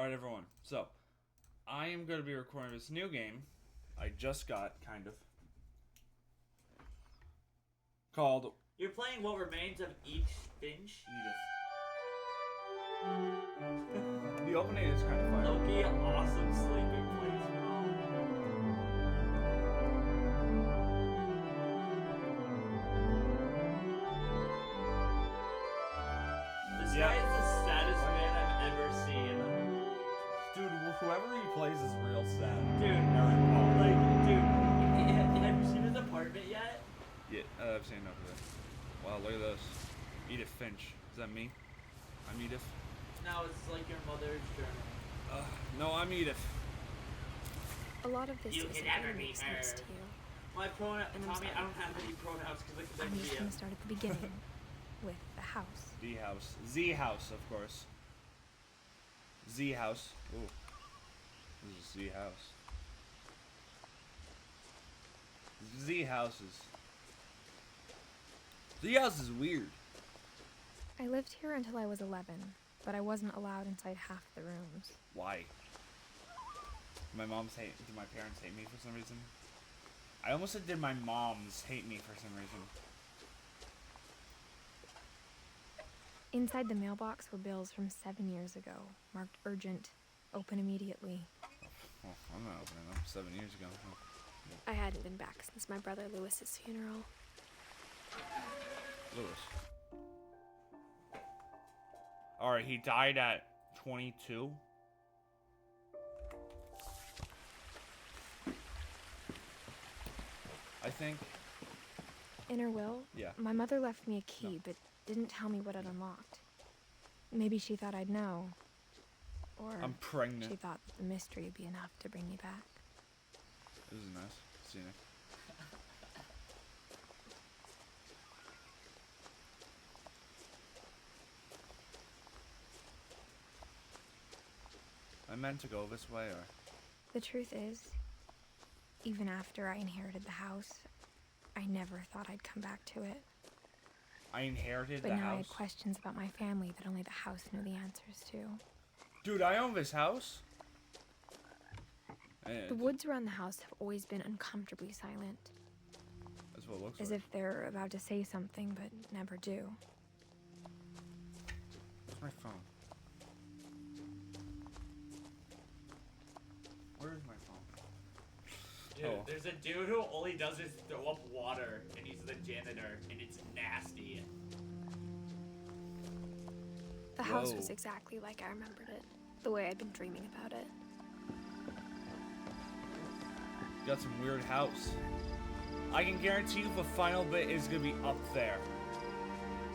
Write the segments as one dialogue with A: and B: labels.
A: Alright, everyone. So, I am going to be recording this new game I just got, kind of. Called...
B: You're playing What Remains of Edith Finch?
A: The opening is kind of fire.
B: Loki, awesome sleeping place, bro. This guy is the saddest man I've ever seen.
A: Dude, whoever he plays is real sad.
B: Dude,
A: Aaron Paul.
B: have you seen his apartment yet?
A: Yeah, I've seen enough of it. Wow, look at this. Edith Finch. Is that me? I'm Edith.
B: No, it's like your mother's journal.
A: No, I'm Edith.
C: A lot of this
B: You
C: isn't
B: can never
C: going to
B: be
C: make sense
B: her.
C: to you.
B: My pronoun,
C: And I'm
B: Tommy,
C: sorry.
B: I don't have any pronouns because I
C: I'm
B: can
C: just going to start at the beginning with the house.
A: D house. Z house, of course. Z house. Ooh. This is Z house. Z houses. Z house is weird.
C: I lived here until I was 11, but I wasn't allowed inside half the rooms.
A: Why? Do my parents hate me for some reason? I almost said did my moms hate me for some reason?
C: Inside the mailbox were bills from 7 years ago, marked urgent, open immediately.
A: Well, I'm not opening them. 7 years ago.
C: I hadn't been back since my brother Lewis's funeral.
A: Lewis. Alright, he died at 22. I think.
C: In her will,
A: Yeah.
C: my mother left me a key, but didn't tell me what it unlocked. Maybe she thought I'd know. Or
A: I'm pregnant.
C: she thought that the mystery would be enough to bring me back.
A: This is nice. Scenic. I meant to go this way, or?
C: The truth is, even after I inherited the house, I never thought I'd come back to it.
A: I inherited
C: But
A: the
C: now I had
A: house.
C: questions about my family that only the house knew the answers to.
A: Dude, I own this house.
C: The woods around the house have always been uncomfortably silent,
A: That's what it looks
C: as
A: like.
C: if they're about to say something but never do.
A: Where's my phone? Where's my phone?
B: Dude,
A: Oh.
B: there's a dude who all he does is throw up water, and he's the janitor, and it's nasty.
C: The house
A: Whoa.
C: was exactly like I remembered it, the way I'd been dreaming about it.
A: Got some weird house. I can guarantee you the final bit is gonna be up there.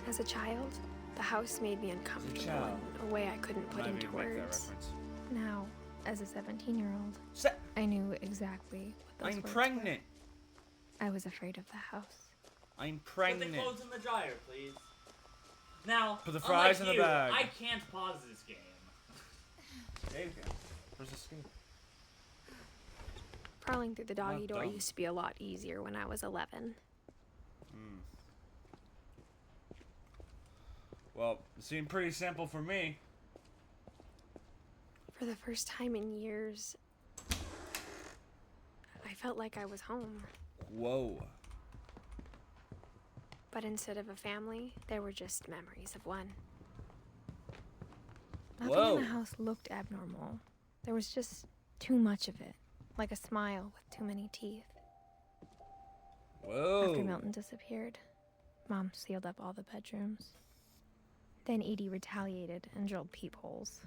C: As a child, the house made me uncomfortable
A: child.
C: in a way I couldn't put
A: Not
C: into
A: even make that
C: words.
A: reference.
C: Now, as a 17-year-old,
A: Set.
C: I knew exactly what those
A: I'm
C: words
A: pregnant.
C: were. I was afraid of the house.
A: I'm
B: Put the
A: pregnant.
B: clothes in the dryer, please. Now,
A: Put the fries
B: unlike
A: in the
B: you,
A: bag.
B: I can't pause this game.
A: Yeah, you can. Where's the skin?
C: Crawling through the doggy
A: Not
C: door
A: dumb.
C: used to be a lot easier when I was 11.
A: Well, it seemed pretty simple for me.
C: For the first time in years, I felt like I was home.
A: Whoa.
C: But instead of a family, there were just memories of one. Nothing
A: Whoa.
C: in the house looked abnormal. There was just too much of it, like a smile with too many teeth.
A: Whoa.
C: After Milton disappeared, Mom sealed up all the bedrooms. Then Edie retaliated and drilled peepholes.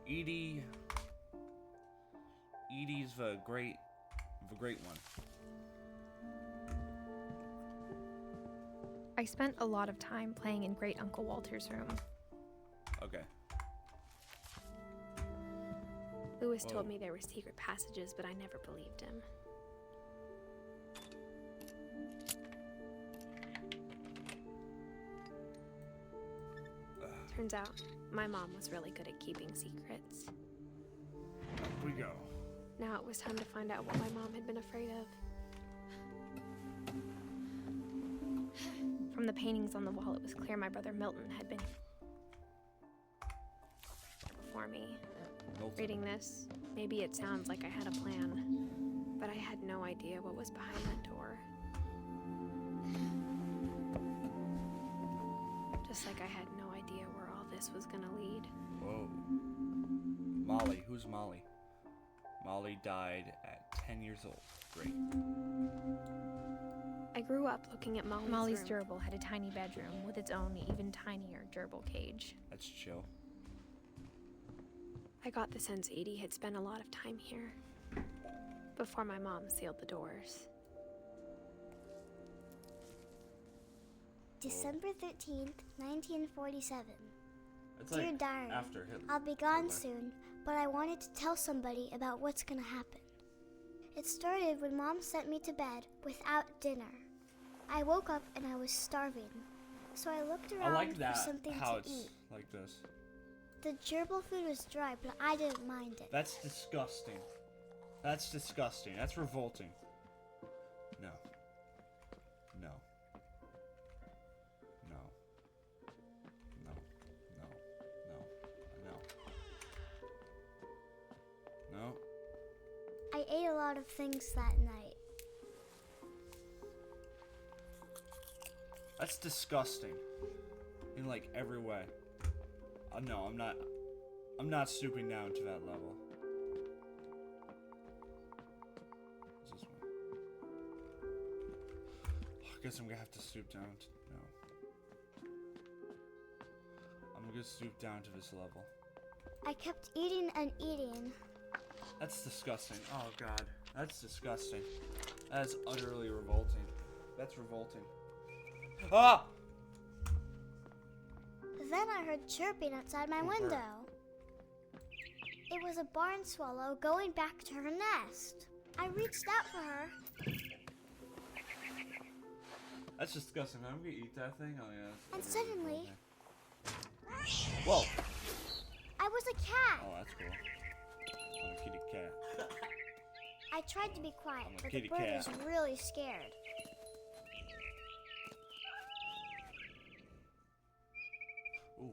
A: Edie's the great one.
C: I spent a lot of time playing in Great Uncle Walter's room.
A: Okay.
C: Lewis
A: Whoa.
C: told me there were secret passages, but I never believed him. Turns out, my mom was really good at keeping secrets.
A: Up we go.
C: Now it was time to find out what my mom had been afraid of. From the paintings on the wall, it was clear my brother Milton had been before me.
A: Hilton.
C: Reading this, maybe it sounds like I had a plan, but I had no idea what was behind that door. Just like I had no idea where all this was gonna lead.
A: Whoa. Molly. Who's Molly? Molly died at 10 years old. Great.
C: I grew up looking at Molly's gerbil had a tiny bedroom with its own even tinier gerbil cage.
A: That's chill.
C: I got the sense Edie had spent a lot of time here before my mom sealed the doors.
D: December 13th, 1947.
A: It's
D: Dear
A: like
D: Diary,
A: after Hitler.
D: I'll be gone
A: Hitler.
D: soon, but I wanted to tell somebody about what's gonna happen. It started when Mom sent me to bed without dinner. I woke up and I was starving, so I looked
A: I
D: around
A: like that,
D: for something
A: how
D: to
A: it's
D: eat.
A: like this.
D: The gerbil food was dry, but I didn't mind it.
A: That's disgusting. That's disgusting. That's revolting. No. No. No. No. No. No. No. No.
D: I ate a lot of things that night.
A: That's disgusting. In like every way. No, I'm not stooping down to that level. What's this one? I guess I'm gonna have to stoop down to, no. I'm gonna stoop down to this level.
D: I kept eating and eating.
A: That's disgusting. Oh god. That's disgusting. That is utterly revolting. That's revolting. Ah!
D: Then I heard chirping outside my window. It was a barn swallow going back to her nest. I reached out for her,
A: That's disgusting. I'm gonna eat that thing. Oh yeah.
D: and
A: that's really
D: suddenly,
A: revolting. Whoa!
D: I was a cat.
A: Oh, that's cool. I'm a kitty cat.
D: I tried to be quiet,
A: I'm a
D: but the
A: kitty
D: bird
A: cat.
D: was really scared.
A: Ooh.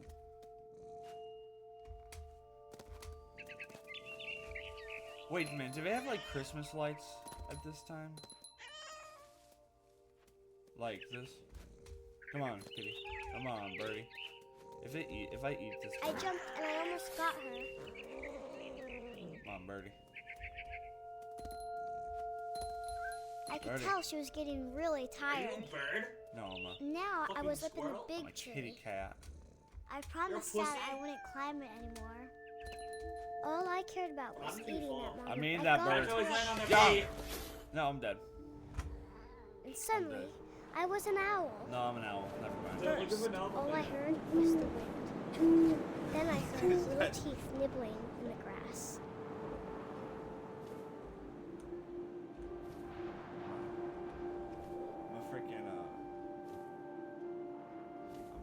A: Wait a minute, do they have like Christmas lights at this time? Like this? Come on, kitty. Come on, birdie. If I eat this
D: I
A: bird,
D: jumped and I almost got her.
A: come on, birdie.
D: I could
A: Birdie.
D: tell she was getting really
B: Are you
D: tired.
B: a bird?
A: No, I'm a,
D: Now I
B: Fucking
D: was up in the
B: squirrel?
D: big
A: I'm a
D: tree.
A: kitty cat.
D: I promised
B: You're a
D: Dad
B: pussy.
D: I wouldn't climb it anymore. All I cared about was
B: Climb
D: eating
B: too
D: that
B: far.
D: moment.
A: I mean that
D: got
A: bird.
B: Birds always land on their
A: Yeah.
B: feet.
A: No, I'm dead.
D: And suddenly, I was an owl.
A: No, I'm an owl. Never mind.
B: Don't look
D: First,
B: at an owl,
D: all I
B: man.
D: heard was the wind. Then I heard little teeth nibbling in the grass.
A: I'm a freaking, I'm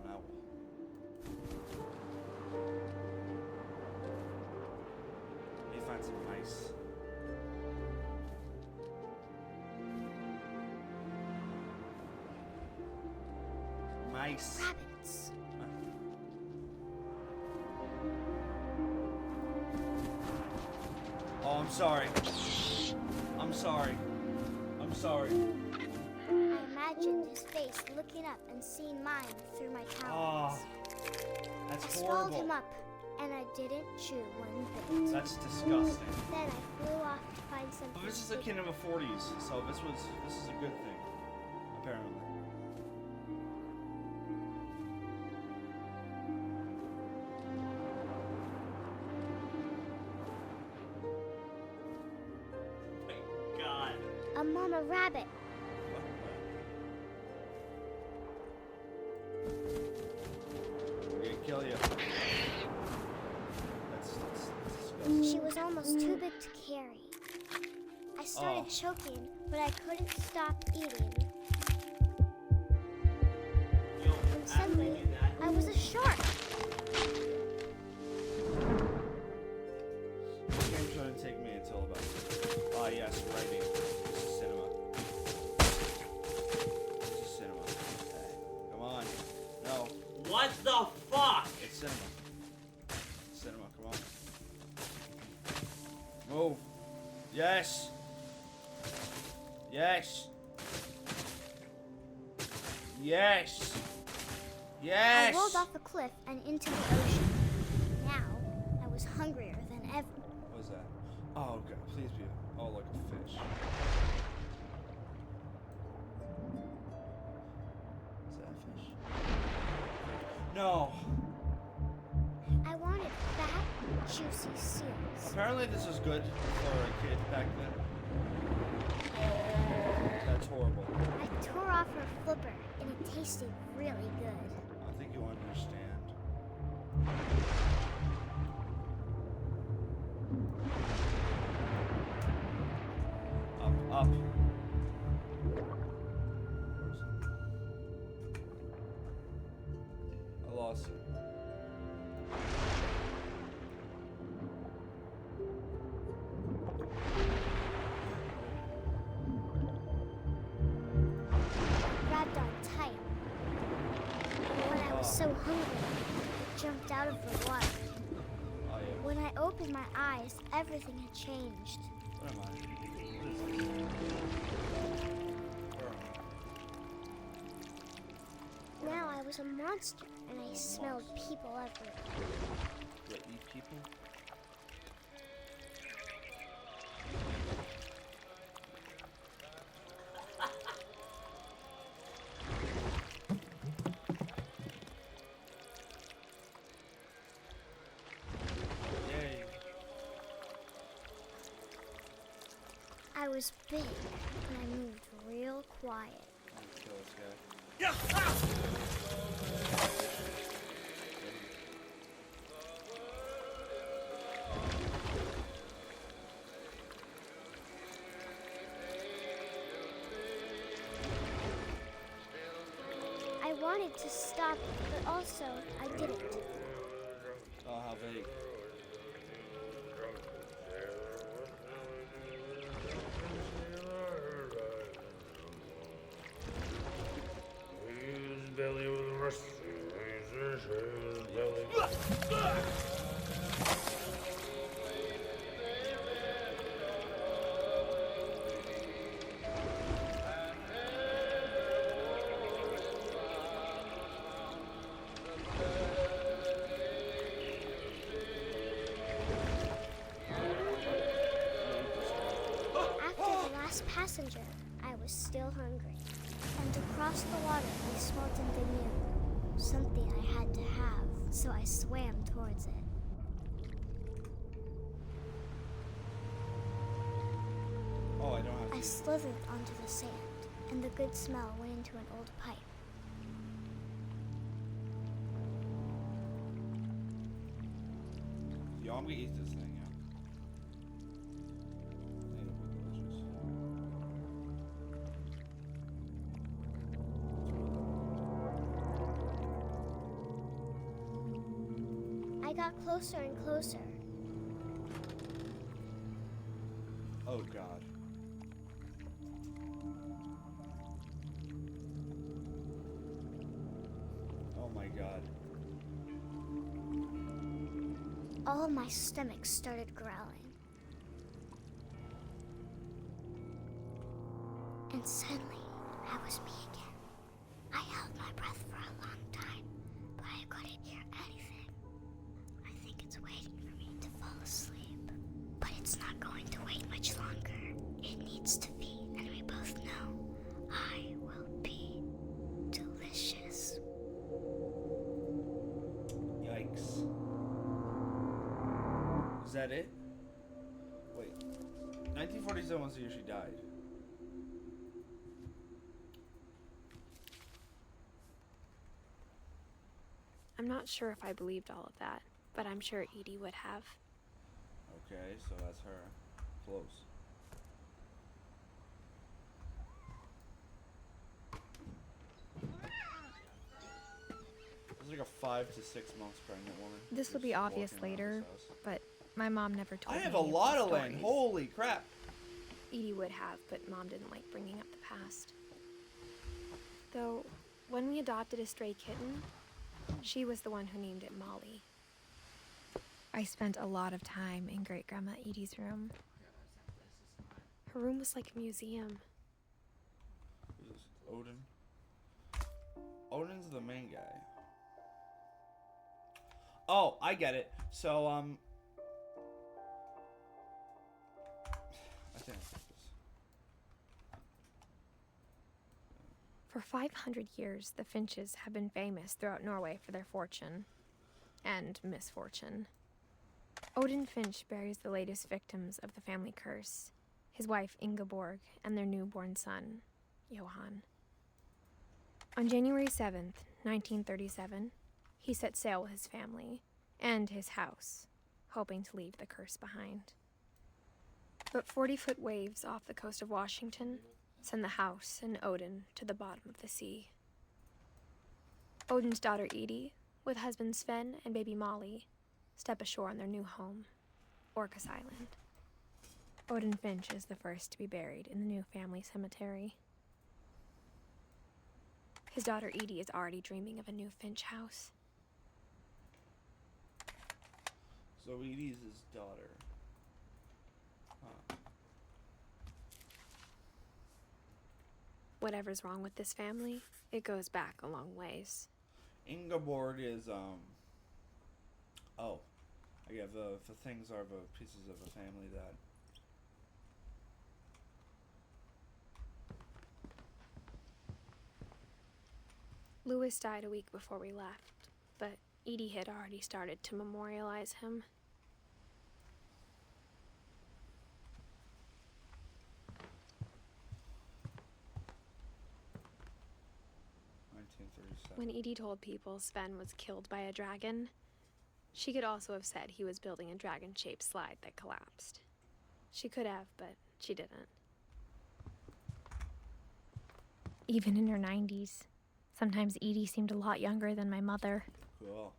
A: an owl. Let me find some mice. Mice.
D: Rabbits.
A: Oh, I'm sorry. I'm sorry. I'm sorry.
D: I imagined his face looking up and seeing mine through my
A: Oh,
D: talons. I
A: that's
D: swallowed
A: horrible.
D: him up, and I didn't chew one bit.
A: That's disgusting.
D: Then I flew off to find something.
A: But this is a
D: bigger.
A: kid in the 40s, so this is a good thing, apparently.
B: My God.
D: A mama rabbit.
A: We're gonna kill you. That's disgusting.
D: She was almost too big to carry. I started
A: Oh.
D: choking, but I couldn't stop eating.
B: Yo,
D: And suddenly,
B: after you did that,
D: I was a shark.
A: This game shouldn't take me until about. Ah, yes, writing. This is cinema. This is cinema. Okay. Come on. No,
B: what the fuck?
A: it's cinema. Cinema, come on. Move. Yes. Yes. Yes. Yes.
D: I rolled off the cliff and into the ocean. Now, I was hungrier than ever.
A: What is that? Oh god, please be. Oh, look, a fish. Is that a fish? No.
D: I wanted fat, juicy seals.
A: Apparently this is good for a kid back then. That's horrible.
D: I tore off her flipper, and it tasted really good.
A: I think you understand. Up. Where's it? I lost it.
D: Grabbed on tight. When I was so hungry, I jumped out of the water.
A: Oh yeah.
D: When I opened my eyes, everything had changed.
A: What am I? What is this? Where am I?
D: Now I was a monster, and I smelled people everywhere.
A: Do I eat people? Yay.
D: I was big, and I moved real quiet.
A: I'm gonna kill this guy.
D: I wanted to stop, but also I didn't.
A: Oh, how big.
D: After the last passenger, I was still hungry. And across the water, I smelled something new. Something I had to have, so I swam towards it.
A: Oh, I don't have
D: I
A: to.
D: slithered onto the sand, and the good smell went into an old pipe.
A: Yo, I'm gonna eat this thing, yeah. It'll be delicious.
D: I got closer and closer.
A: Oh god. Oh my god.
D: All my stomach started growling. And suddenly, I was me again. I held my breath for a long time, but I couldn't hear anything. I think it's waiting for me to fall asleep. But it's not going to wait much longer. It needs to feed, and we both know I will be delicious.
A: Yikes. Is that it? Wait. 1947 was the year she died.
C: I'm not sure if I believed all of that, but I'm sure Edie would have.
A: Okay, so that's her. Close. This is like a 5 to 6 months pregnant woman.
C: This will
A: who's
C: be obvious
A: walking around
C: later,
A: this house.
C: but my mom never told
A: I
C: me
A: have a
C: any
A: lot
C: the
A: of land.
C: stories.
A: Holy crap.
C: Edie would have, but Mom didn't like bringing up the past. Though, when we adopted a stray kitten, she was the one who named it Molly. I spent a lot of time in Great Grandma Edie's room. Her room was like a museum.
A: Who's this? Odin? Odin's the main guy. Oh, I get it. So, I think I took this.
C: For 500 years, the Finches have been famous throughout Norway for their fortune and misfortune. Odin Finch buries the latest victims of the family curse, his wife Ingeborg and their newborn son, Johan. On January 7th, 1937, he set sail with his family and his house, hoping to leave the curse behind. But 40-foot waves off the coast of Washington send the house and Odin to the bottom of the sea. Odin's daughter Edie, with husband Sven and baby Molly, step ashore on their new home, Orcas Island. Odin Finch is the first to be buried in the new family cemetery. His daughter Edie is already dreaming of a new Finch house.
A: So Edie's his daughter. Huh.
C: Whatever's wrong with this family, it goes back a long ways.
A: Ingeborg is, oh. Yeah, the things are the pieces of a family that...
C: Louis died a week before we left, but Edie had already started to memorialize him. When Edie told people Sven was killed by a dragon, she could also have said he was building a dragon-shaped slide that collapsed. She could have, but she didn't. Even in her 90s, sometimes Edie seemed a lot younger than my mother.
A: Cool.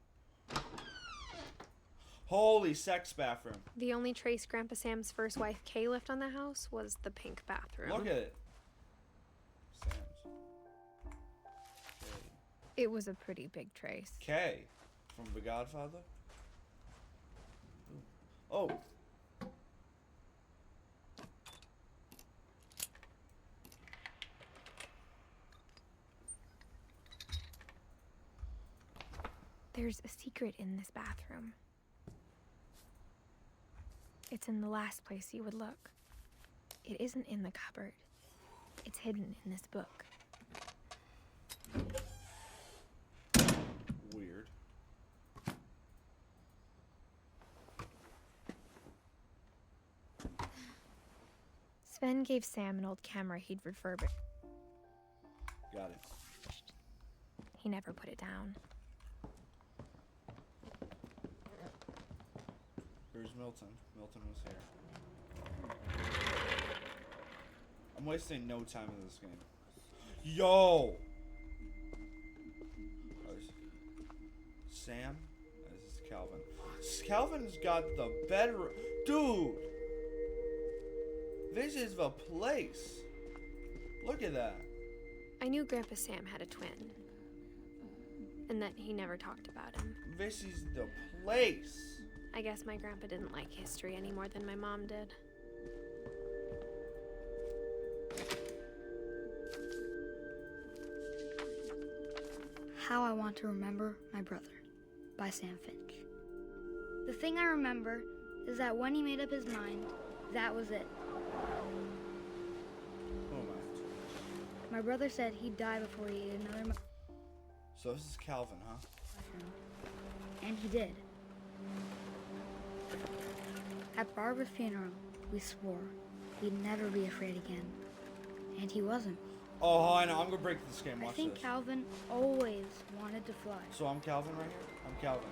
A: Holy sex bathroom.
C: The only trace Grandpa Sam's first wife, Kay, left on the house was the pink bathroom.
A: Look at it. Sam's.
C: It was a pretty big trace.
A: Kay. From The Godfather? Oh.
C: There's a secret in this bathroom. It's in the last place you would look. It isn't in the cupboard. It's hidden in this book.
A: Weird.
C: Sven gave Sam an old camera he'd refurbished.
A: Got it.
C: He never put it down.
A: Here's Milton. Milton was here. I'm wasting no time in this game. Yo! Sam? This is Calvin. Calvin's got the bedroom. Dude! This is the place. Look at that.
C: I knew Grandpa Sam had a twin, and that he never talked about him.
A: This is the place.
C: I guess my grandpa didn't like history any more than my mom did.
D: How I Want to Remember My Brother by Sam Finch. The thing I remember is that when he made up his mind, that was it.
A: Oh my.
D: My brother said he'd die before he ate another
A: So this is Calvin, huh?
D: mushroom. And he did. At Barbara's funeral, we swore we'd never be afraid again. And he wasn't.
A: Oh, I know. I'm gonna break this game.
D: I
A: Watch
D: think
A: this.
D: Calvin always wanted to fly.
A: So I'm Calvin right here? I'm Calvin.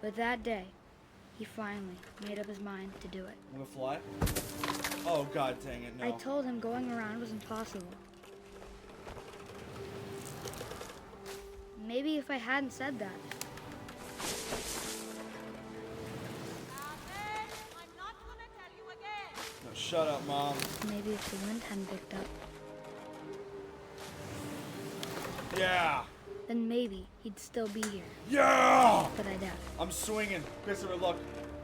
D: But that day, he finally made up his mind to do it.
A: I'm gonna fly? Oh, god dang it, no.
D: I told him going around was impossible. Maybe if I hadn't said that.
A: No, shut up, Mom.
D: Maybe if the wind hadn't picked up.
A: Yeah!
D: then maybe he'd still be here.
A: Yeah!
D: But I doubt it.
A: I'm swinging. Christopher, look.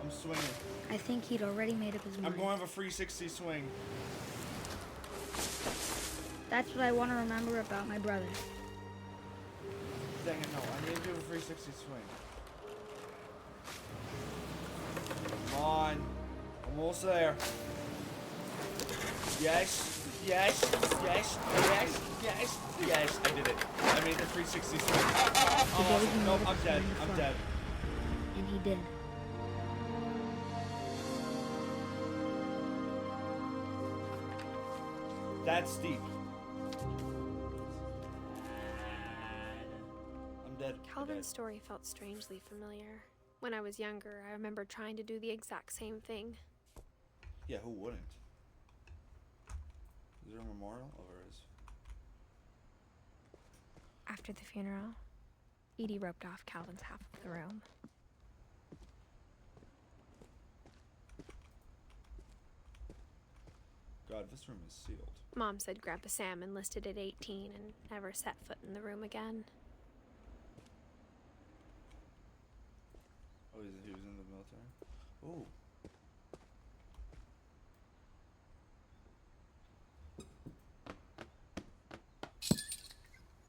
A: I'm swinging.
D: I think he'd already made up his mind.
A: I'm going for a 360 swing.
D: That's what I want to remember about my brother.
A: Dang it, no. I need to do a 360 swing. Come on. Almost there. Yes. Yes. Yes. Yes. Yes. Yes. I did it. I made the 360 swing. Oh, nope. I'm dead. I'm dead.
D: And he did.
A: That's steep. I'm dead.
C: Calvin's story felt strangely familiar. When I was younger, I remember trying to do the exact same thing.
A: Yeah, who wouldn't? Is there a memorial? Oh, there is.
C: After the funeral, Edie roped off Calvin's half of the room.
A: God, this room is sealed.
C: Mom said Grandpa Sam enlisted at 18 and never set foot in the room again.
A: Oh, he was in the military? Ooh.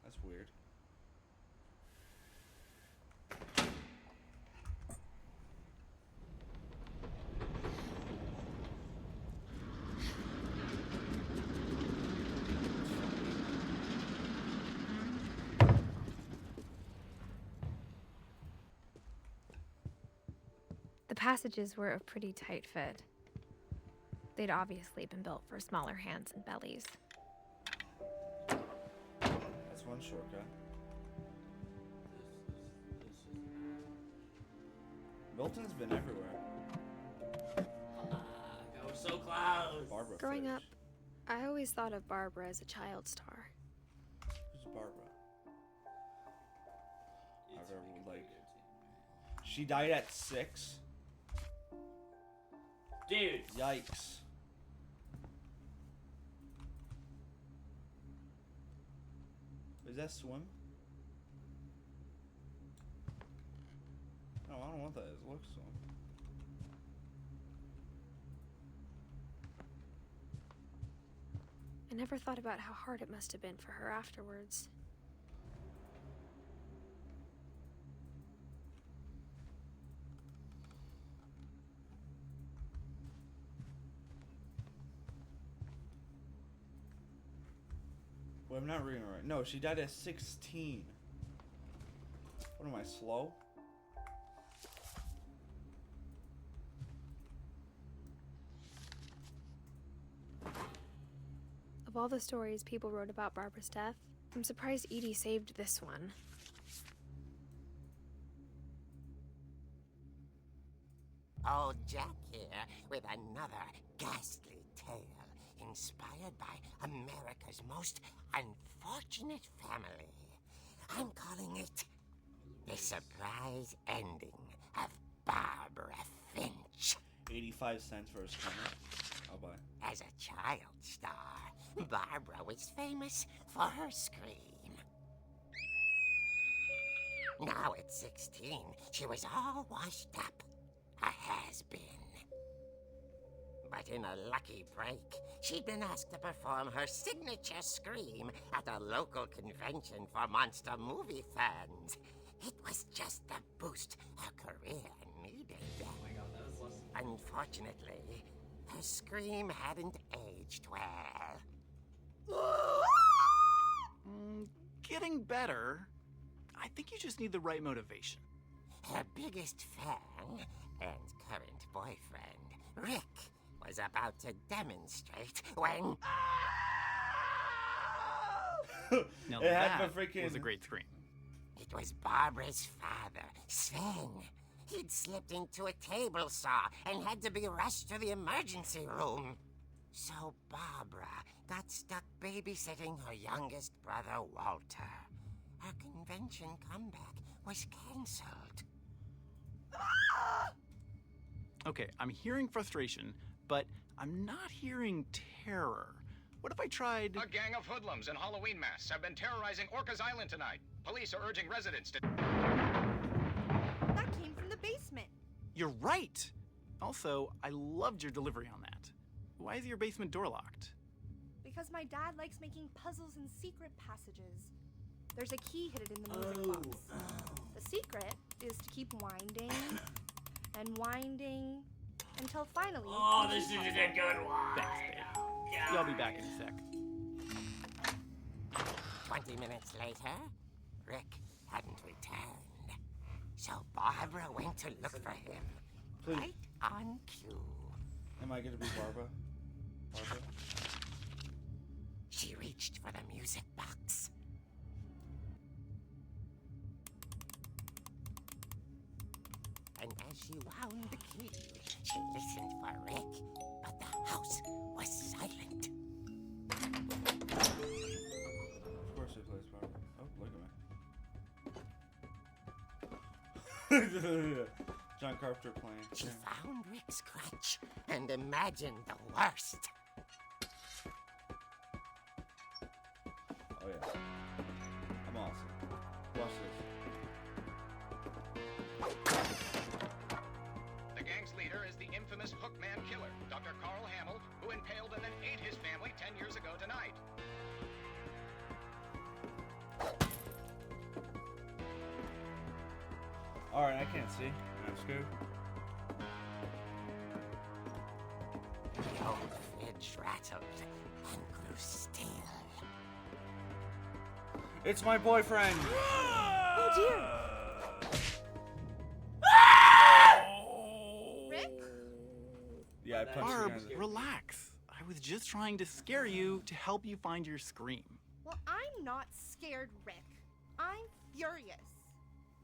A: That's weird.
C: The passages were a pretty tight fit. They'd obviously been built for smaller hands and bellies.
A: That's one shortcut. Milton's been everywhere.
B: I was so close.
A: Barbara
C: Growing
A: Fish.
C: up, I always thought of Barbara as a child star.
A: Who's Barbara? I've ever, like... She died at 6?
B: Dude.
A: Yikes. Is that swim? No, I don't want that. It looks swim.
C: I never thought about how hard it must have been for her afterwards.
A: Well, I'm not reading it right. No, she died at 16. What am I, slow?
C: Of all the stories people wrote about Barbara's death, I'm surprised Edie saved this one.
E: Old Jack here with another ghastly tale inspired by America's most unfortunate family. I'm calling it The Surprise Ending of Barbara Finch.
A: 85 cents for a screener. I'll buy.
E: As a child star, Barbara was famous for her scream. Now at 16, she was all washed up. A has-been. But in a lucky break, she'd been asked to perform her signature scream at a local convention for monster movie fans. It was just the boost her career needed.
B: Oh my god, that was less.
E: Unfortunately, her scream hadn't aged well.
F: Getting better. I think you just need the right motivation.
E: Her biggest fan and current boyfriend, Rick, was about to demonstrate when...
F: Now
A: It had
F: that
A: the freaking...
F: was a great scream.
E: It was Barbara's father, Sven. He'd slipped into a table saw and had to be rushed to the emergency room. So Barbara got stuck babysitting her youngest brother, Walter. Her convention comeback was cancelled.
F: Okay, I'm hearing frustration, but I'm not hearing terror. What if I tried...
G: A gang of hoodlums in Halloween masks have been terrorizing Orcas Island tonight. Police are urging residents to...
H: That came from the basement.
F: You're right! Also, I loved your delivery on that. Why is your basement door locked?
H: Because my dad likes making puzzles and secret passages. There's a key hidden in the music box. The secret is to keep winding and winding until finally...
B: Oh, this is a good one.
F: Thanks, babe. Yeah, I'll be back in a sec.
E: 20 minutes later, Rick hadn't returned. So Barbara went to look for him.
A: Please.
E: Right on cue.
A: Am I gonna be Barbara? Barbara?
E: She reached for the music box. And as she wound the key, she listened for Rick, but the house was silent.
A: Of course he plays Barbara. Oh, look at me. John Carpenter playing.
E: She found Rick's crutch and imagined the worst.
A: Oh yeah. I'm awesome. Watch this.
G: The gang's leader is the infamous Hookman killer, Dr. Carl Hamill, who impaled and then ate his family 10 years ago tonight.
A: Alright, I can't see. I'm scared.
E: The old fridge rattled and grew still.
A: It's my boyfriend!
H: Oh dear! Rick?
A: Yeah, I punched
F: Barb,
A: the guy.
F: relax. I was just trying to scare you to help you find your scream.
H: Well, I'm not scared, Rick. I'm furious.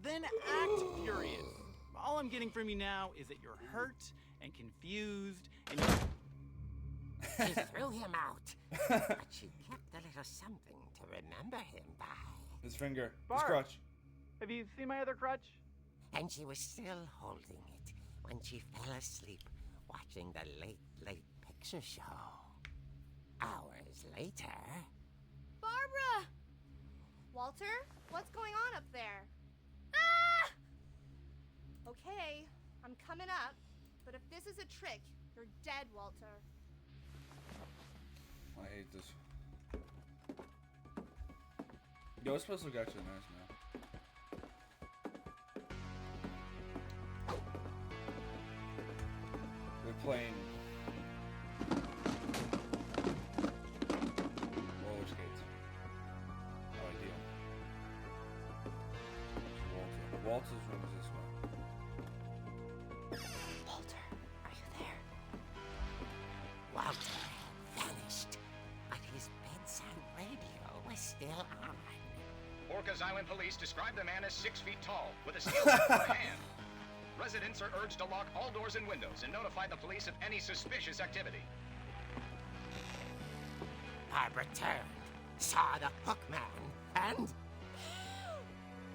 F: Then act furious. All I'm getting from you now is that you're hurt and confused and you're...
E: She threw him out, but she kept a little something to remember him by.
A: His finger. His
F: Barb.
A: crutch.
F: Have you seen my other crutch?
E: And she was still holding it when she fell asleep watching the late picture show. Hours later...
H: Barbara! Walter, what's going on up there? Ah! Okay, I'm coming up, but if this is a trick, you're dead, Walter.
A: I hate this. Yo, it's supposed to look actually nice now. They're playing roller skates. Oh, ideal. Walter. Walter's room is this way.
H: Walter, are you there?
E: Walter had vanished, but his bedside radio was still on.
G: Orcas Island police describe the man as 6 feet tall, with a steel knife in the hand. Residents are urged to lock all doors and windows and notify the police of any suspicious activity.
E: Barbara turned, saw the Hookman, and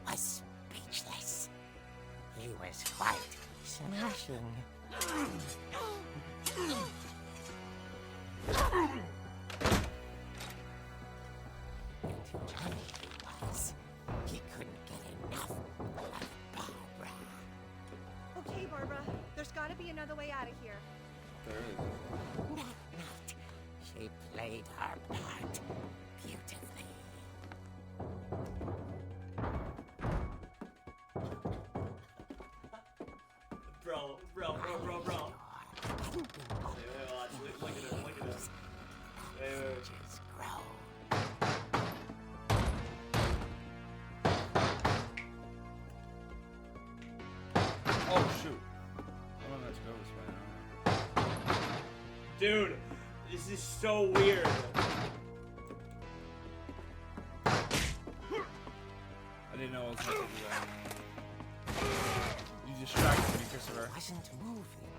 E: was speechless. He was quite smashing. And he was. He couldn't get enough of Barbara.
H: Okay, Barbara, there's gotta be another way out of here.
A: There it is.
E: That night, she played her part beautifully.
B: Bro. Wait, watch. Look at him. Wait.
E: Just grow.
A: Oh, shoot. I'm gonna have to go this way now.
B: Dude, this is so weird.
A: I didn't know I was supposed to do that. You distracted me, Christopher.
E: Wasn't moving,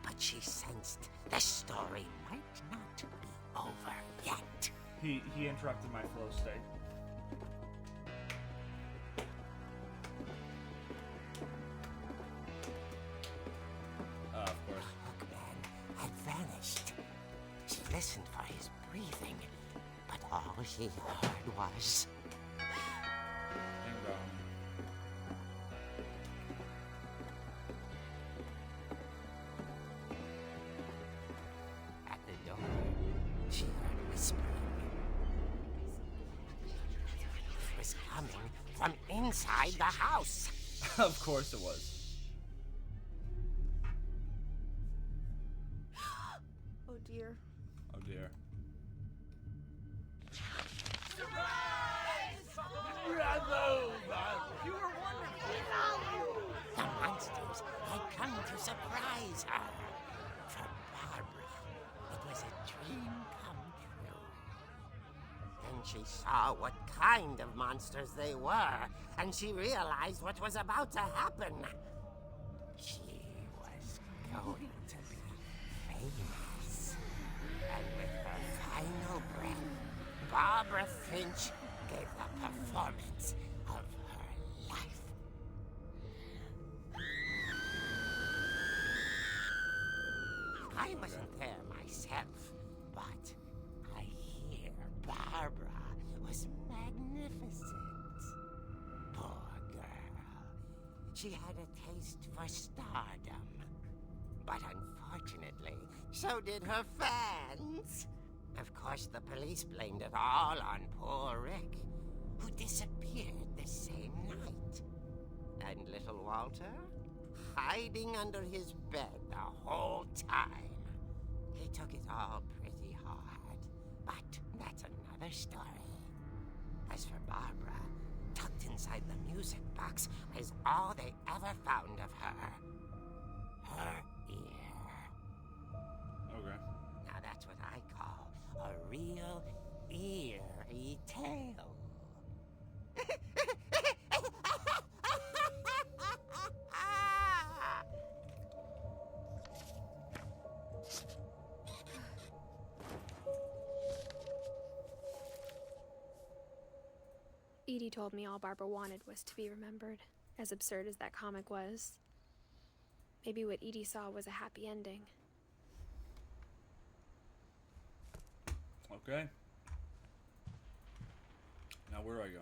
E: but she sensed the story might not be over yet.
A: He interrupted my flow state. Of course.
E: Hookman had vanished. She listened for his breathing, he heard was...
A: Bingo.
E: At the door, she heard whispering. It was coming from inside the house.
A: Of course it was.
H: Oh dear.
A: Oh dear.
E: The monsters had come to surprise her. For Barbara, it was a dream come true. Then she saw what kind of monsters they were, and she realized what was about to happen. She was going to be famous. And with her final breath, Barbara Finch gave the performance of her life. I wasn't there myself, but I hear Barbara was magnificent. Poor girl. She had a taste for stardom. But unfortunately, so did her fans. Of course, the police blamed it all on poor Rick, who disappeared the same night. And little Walter, hiding under his bed the whole time. He took it all pretty hard, but that's another story. As for Barbara, tucked inside the music box is all they ever found of her. Her ear.
A: Okay.
E: Now that's what I call a real eerie tale.
C: Edie told me all Barbara wanted was to be remembered, as absurd as that comic was. Maybe what Edie saw was a happy ending.
A: Okay. Now where do I go?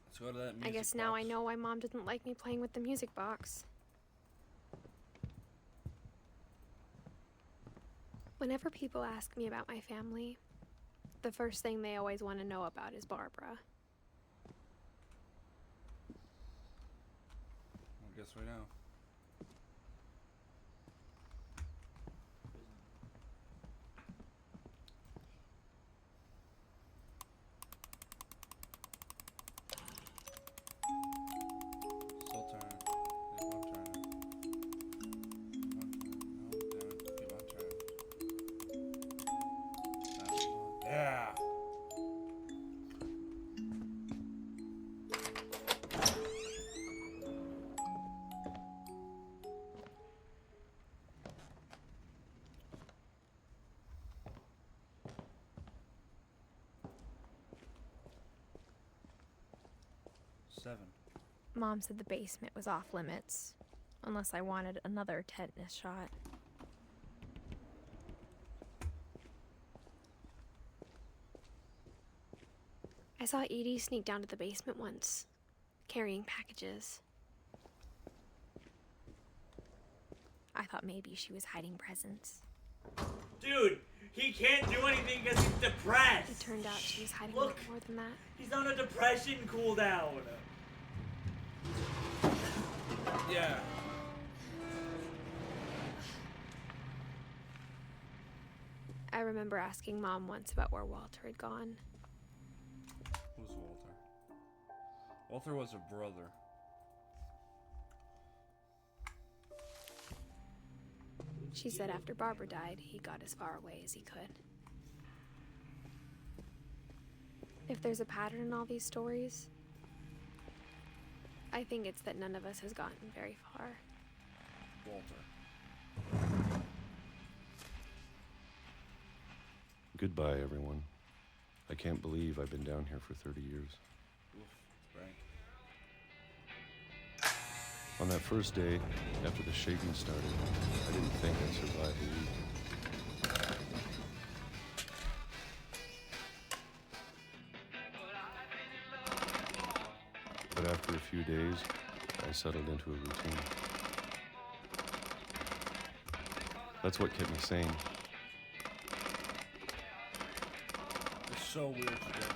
A: Let's go to that music
C: I guess now
A: box.
C: I know why Mom didn't like me playing with the music box. Whenever people ask me about my family, the first thing they always want to know about is Barbara.
A: I guess we know. Still turning. Keep on turning. Keep on turning. Yeah. Seven.
C: Mom said the basement was off limits, unless I wanted another tetanus shot. I saw Edie sneak down to the basement once, carrying packages. I thought maybe she was hiding presents.
B: Dude, he can't do anything because he's depressed.
C: It turned out she was hiding a
B: Look.
C: lot more than that.
B: He's on a depression cooldown.
A: Yeah.
C: I remember asking Mom once about where Walter had gone.
A: Who's Walter? Walter was a brother.
C: She said after Barbara died, he got as far away as he could. If there's a pattern in all these stories, I think it's that none of us has gotten very far.
A: Walter.
I: Goodbye, everyone. I can't believe I've been down here for 30 years.
A: Oof, right.
I: On that first day, after the shaking started, I didn't think I'd survive a week. But after a few days, I settled into a routine. That's what kept me sane.
A: It's so weird today.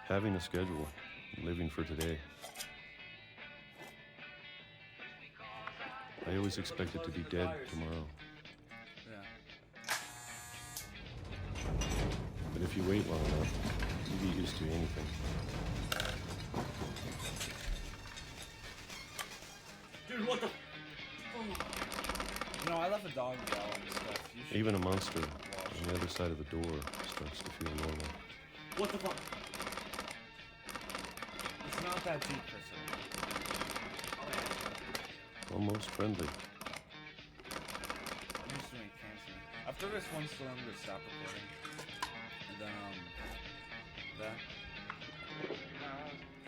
I: Having a schedule, living for today. I always expected to be dead tomorrow.
A: Yeah.
I: But if you wait long enough, you get used to anything.
B: Dude, what the?
A: No, I left a dog out and stuff. You should
I: Even a monster
A: watch.
I: on the other side of the door starts to feel normal.
B: What the fuck?
A: It's not that deep, Chris.
I: Almost friendly.
A: I'm just doing cancer. After this one storm, I'm gonna stop recording. And then, that.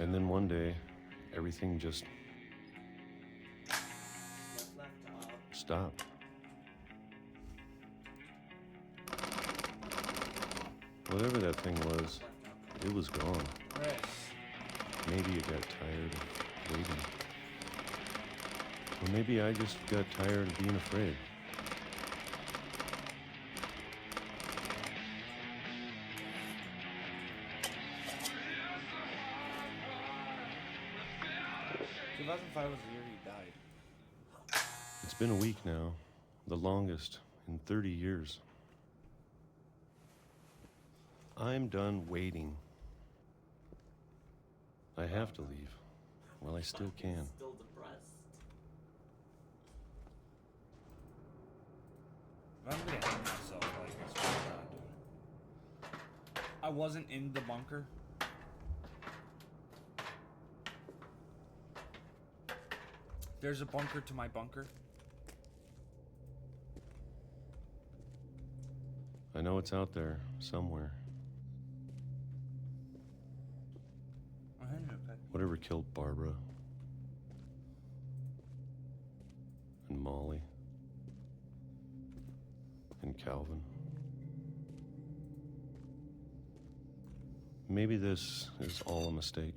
I: And then one day, everything just stopped. Whatever that thing was, it was gone.
A: Chris.
I: Maybe it got tired of waiting. Or maybe I just got tired of being afraid.
A: Two 2005 was the year he died.
I: It's been a week now, the longest in 30 years. I'm done waiting. I have to leave. Well, I still can.
B: Still depressed.
A: If I'm gonna hang myself like this, what I'm not doing. I wasn't in the bunker. There's a bunker to my bunker.
I: I know it's out there somewhere. Whatever killed Barbara and Molly and Calvin. Maybe this is all a mistake.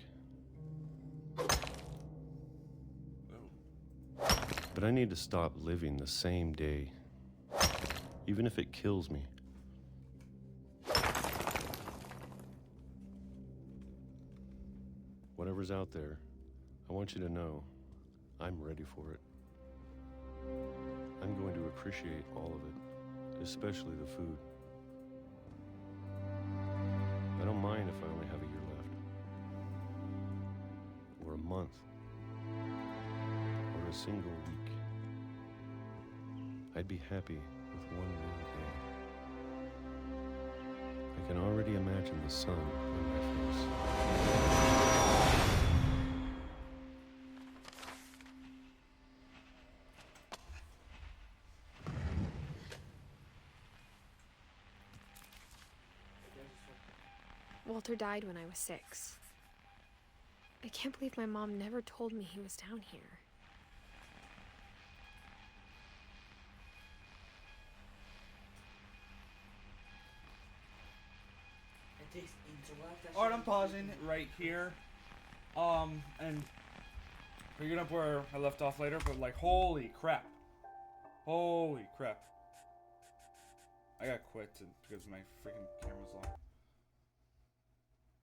I: But I need to stop living the same day, even if it kills me. Whatever's out there, I want you to know I'm ready for it. I'm going to appreciate all of it, especially the food. I don't mind if I only have a year left, or a month, or a single week. I'd be happy with one new day. I can already imagine the sun on my face.
C: Walter died when I was 6. I can't believe my mom never told me he was down here.
A: Alright, I'm pausing right here. And picking up where I left off later, but like, holy crap. Holy crap. I got quit because my freaking camera's